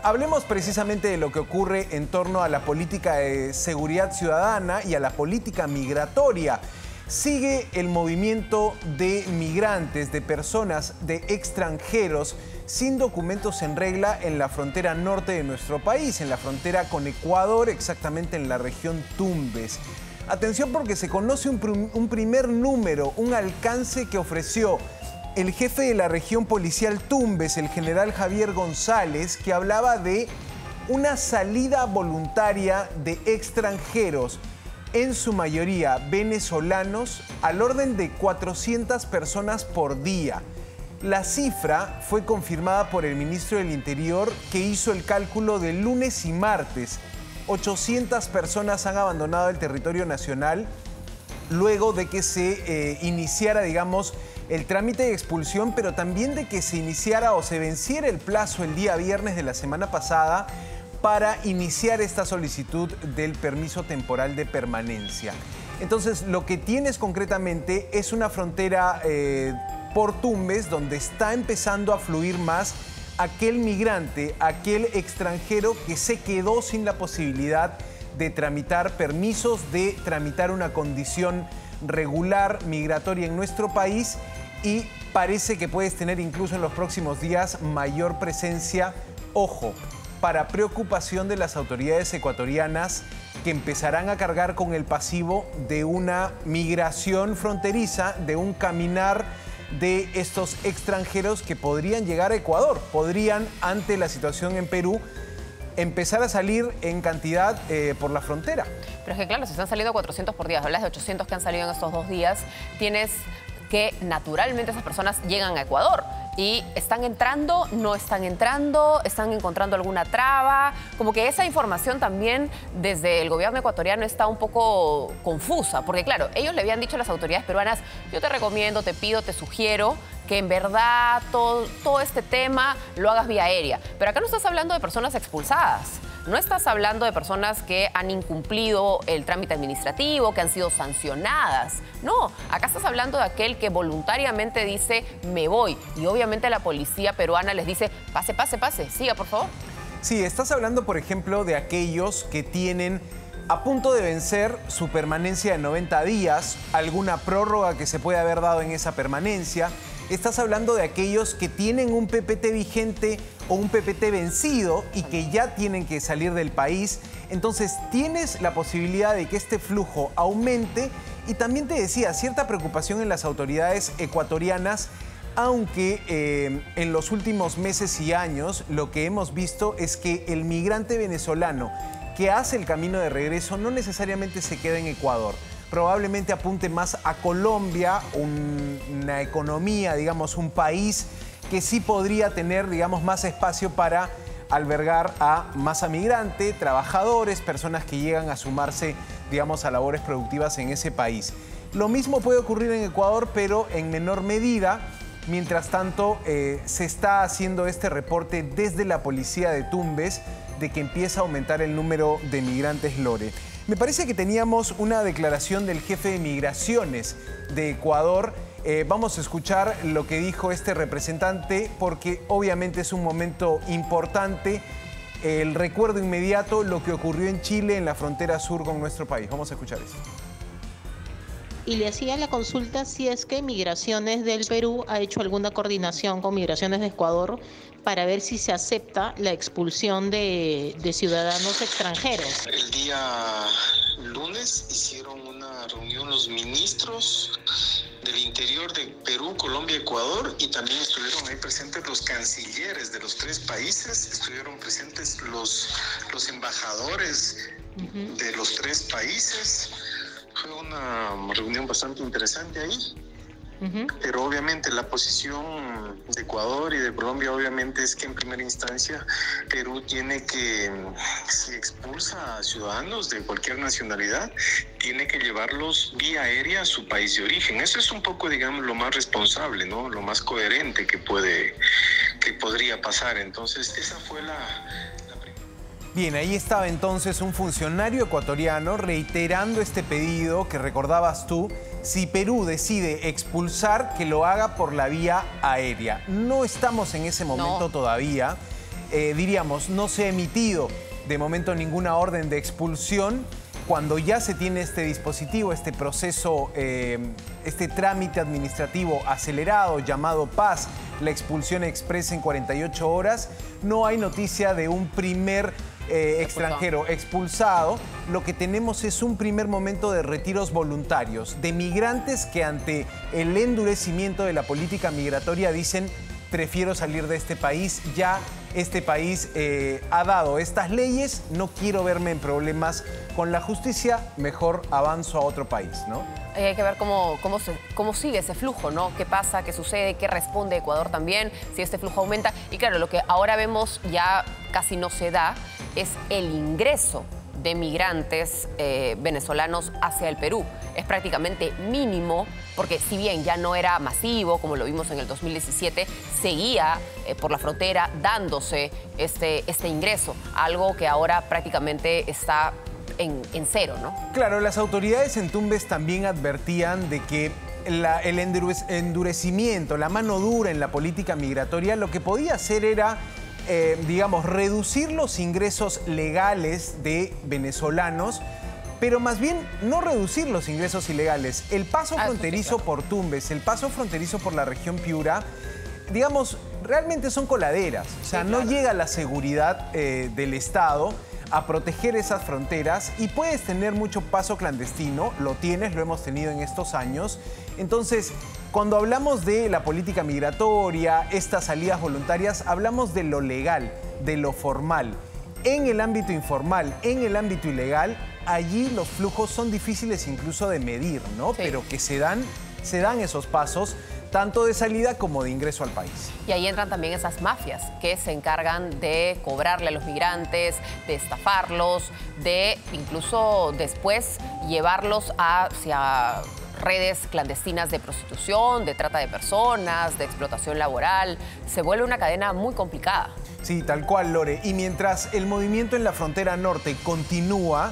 hablemos precisamente de lo que ocurre en torno a la política de seguridad ciudadana y a la política migratoria. Sigue el movimiento de migrantes, de personas, de extranjeros sin documentos en regla en la frontera norte de nuestro país, en la frontera con Ecuador, exactamente en la región Tumbes. Atención, porque se conoce un primer número, un alcance que ofreció el jefe de la región policial Tumbes, el general Javier González, que hablaba de una salida voluntaria de extranjeros, en su mayoría venezolanos, al orden de 400 personas por día. La cifra fue confirmada por el ministro del Interior, que hizo el cálculo de lunes y martes. 800 personas han abandonado el territorio nacional luego de que se iniciara, digamos, el trámite de expulsión, pero también de que se iniciara o se venciera el plazo el día viernes de la semana pasada para iniciar esta solicitud del permiso temporal de permanencia. Entonces, lo que tienes concretamente es una frontera por Tumbes donde está empezando a fluir más aquel migrante, aquel extranjero que se quedó sin la posibilidad de tramitar permisos, de tramitar una condición regular migratoria en nuestro país, y parece que puedes tener incluso en los próximos días mayor presencia, ojo, para preocupación de las autoridades ecuatorianas, que empezarán a cargar con el pasivo de una migración fronteriza, de un caminar de estos extranjeros que podrían llegar a Ecuador, podrían, ante la situación en Perú, empezar a salir en cantidad por la frontera. Pero es que claro, si están saliendo 400 por día, hablas de 800 que han salido en estos 2 días, tienes que naturalmente esas personas llegan a Ecuador. Y están entrando, no están entrando, están encontrando alguna traba. Como que esa información también desde el gobierno ecuatoriano está un poco confusa. Porque claro, ellos le habían dicho a las autoridades peruanas: yo te recomiendo, te pido, te sugiero que en verdad todo este tema lo hagas vía aérea. Pero acá no estás hablando de personas expulsadas. No estás hablando de personas que han incumplido el trámite administrativo, que han sido sancionadas. No, acá estás hablando de aquel que voluntariamente dice: me voy. Y obviamente la policía peruana les dice: pase, pase, pase, siga, por favor. Sí, estás hablando, por ejemplo, de aquellos que tienen a punto de vencer su permanencia de 90 días, alguna prórroga que se puede haber dado en esa permanencia. Estás hablando de aquellos que tienen un PPT vigente o un PPT vencido y que ya tienen que salir del país. Entonces tienes la posibilidad de que este flujo aumente, y también te decía, cierta preocupación en las autoridades ecuatorianas, aunque en los últimos meses y años lo que hemos visto es que el migrante venezolano que hace el camino de regreso no necesariamente se queda en Ecuador. Probablemente apunte más a Colombia, una economía, digamos, un país que sí podría tener, digamos, más espacio para albergar a masa migrante, trabajadores, personas que llegan a sumarse, digamos, a labores productivas en ese país. Lo mismo puede ocurrir en Ecuador, pero en menor medida. Mientras tanto, se está haciendo este reporte desde la policía de Tumbes de que empieza a aumentar el número de migrantes, Lore. Me parece que teníamos una declaración del jefe de migraciones de Ecuador. Vamos a escuchar lo que dijo este representante, porque obviamente es un momento importante. El recuerdo inmediato, lo que ocurrió en Chile, en la frontera sur con nuestro país. Vamos a escuchar eso. Y le hacía la consulta si es que Migraciones del Perú ha hecho alguna coordinación con Migraciones de Ecuador para ver si se acepta la expulsión de ciudadanos extranjeros. El día lunes hicieron una reunión los ministros del Interior de Perú, Colombia, Ecuador, y también estuvieron ahí presentes los cancilleres de los 3 países, estuvieron presentes los embajadores de los 3 países. Fue una reunión bastante interesante ahí. Pero obviamente la posición de Ecuador y de Colombia obviamente es que en primera instancia Perú tiene que, si expulsa a ciudadanos de cualquier nacionalidad, tiene que llevarlos vía aérea a su país de origen. Eso es un poco, digamos, lo más responsable, ¿no? Lo más coherente que podría pasar. Entonces esa fue la Bien, ahí estaba entonces un funcionario ecuatoriano reiterando este pedido que recordabas tú: si Perú decide expulsar, que lo haga por la vía aérea. No estamos en ese momento todavía. diríamos, no se ha emitido de momento ninguna orden de expulsión, cuando ya se tiene este dispositivo, este proceso, este trámite administrativo acelerado llamado PAS, la expulsión expresa en 48 horas, no hay noticia de un primer extranjero expulsado. Lo que tenemos es un primer momento de retiros voluntarios, de migrantes que ante el endurecimiento de la política migratoria dicen: prefiero salir de este país, ya este país ha dado estas leyes, no quiero verme en problemas con la justicia, mejor avanzo a otro país, ¿no? Hay que ver cómo sigue ese flujo, ¿no? ¿Qué pasa? ¿Qué sucede? ¿Qué responde Ecuador también? Si este flujo aumenta. Y claro, lo que ahora vemos ya casi no se da es el ingreso de migrantes venezolanos hacia el Perú. Es prácticamente mínimo, porque si bien ya no era masivo, como lo vimos en el 2017, seguía por la frontera dándose este ingreso, algo que ahora prácticamente está en cero, ¿no? Claro, las autoridades en Tumbes también advertían de que el endurecimiento, la mano dura en la política migratoria, lo que podía hacer era, digamos, reducir los ingresos legales de venezolanos, pero más bien no reducir los ingresos ilegales. El paso fronterizo por Tumbes, el paso fronterizo por la región Piura, digamos, realmente son coladeras. O sea, no llega la seguridad del Estado a proteger esas fronteras y puedes tener mucho paso clandestino, lo tienes, lo hemos tenido en estos años. Entonces, cuando hablamos de la política migratoria, estas salidas voluntarias, hablamos de lo legal, de lo formal. En el ámbito informal, en el ámbito ilegal, allí los flujos son difíciles incluso de medir, ¿no? Sí. Pero que se dan esos pasos, tanto de salida como de ingreso al país. Y ahí entran también esas mafias que se encargan de cobrarle a los migrantes, de estafarlos, de incluso después llevarlos hacia redes clandestinas de prostitución, de trata de personas, de explotación laboral. Se vuelve una cadena muy complicada. Sí, tal cual, Lore. Y mientras el movimiento en la frontera norte continúa,